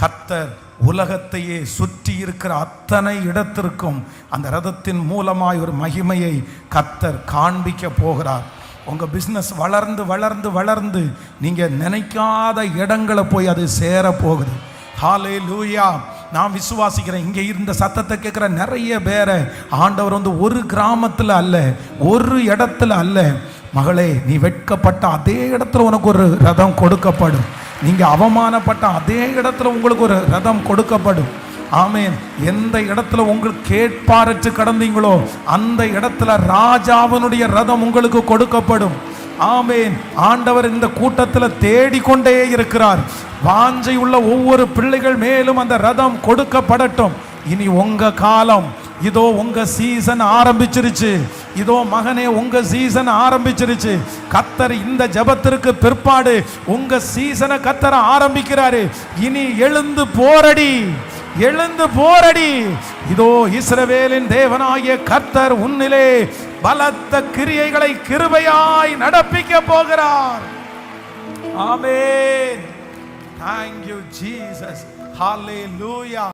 கர்த்தர் உலகத்தையே சுற்றி இருக்கிற அத்தனை இடத்திற்கும் அந்த ரதத்தின் மூலமாய் ஒரு மகிமையை கர்த்தர் காண்பிக்க போகிறார். உங்கள் பிஸ்னஸ் வளர்ந்து வளர்ந்து வளர்ந்து நீங்கள் நினைக்காத இடங்களை போய் அது சேர போகுது. ஹல்லேலூயா. நான் விசுவாசிக்கிறேன், இங்கே இருந்த சத்தத்தை கேட்குற நிறைய பேரை ஆண்டவர் ஒரு கிராமத்தில் அல்ல, ஒரு இடத்துல அல்ல, மகளே நீ வெட்கப்பட்ட அதே இடத்துல உனக்கு ஒரு ரதம் கொடுக்கப்படும். நீங்கள் அவமானப்பட்ட அதே இடத்துல உங்களுக்கு ஒரு ரதம் கொடுக்கப்படும். ஆமேன். எந்த இடத்துல உங்களுக்கு கேட்பாரற்று கடந்தீங்களோ அந்த இடத்துல ராஜாவினுடைய ரதம் உங்களுக்கு கொடுக்கப்படும். ஆமேன். ஆண்டவர் இந்த கூட்டத்தில் தேடிக்கொண்டே இருக்கிறார். வாஞ்சை உள்ள ஒவ்வொரு பிள்ளைகள் மேலும் அந்த ரதம் கொடுக்கப்படட்டும். இனி உங்க காலம், இதோ உங்க சீசன் ஆரம்பிச்சிருச்சு. இதோ மகனே உங்க சீசன் ஆரம்பிச்சிருச்சு. கர்த்தர் இந்த ஜெபத்திற்கு பிற்பாடு உங்க சீசனை கர்த்தர் ஆரம்பிக்கிறாரு. இனி எழுந்து போரடி, எழுந்து போரடி. இதோ இஸ்ரவேலின் தேவனாகிய கர்த்தர் உன்னிலே பலத்த கிரியைகளை கிருபையாய் நடப்பிக்க போகிறார். ஆமென். Thank you Jesus. Hallelujah.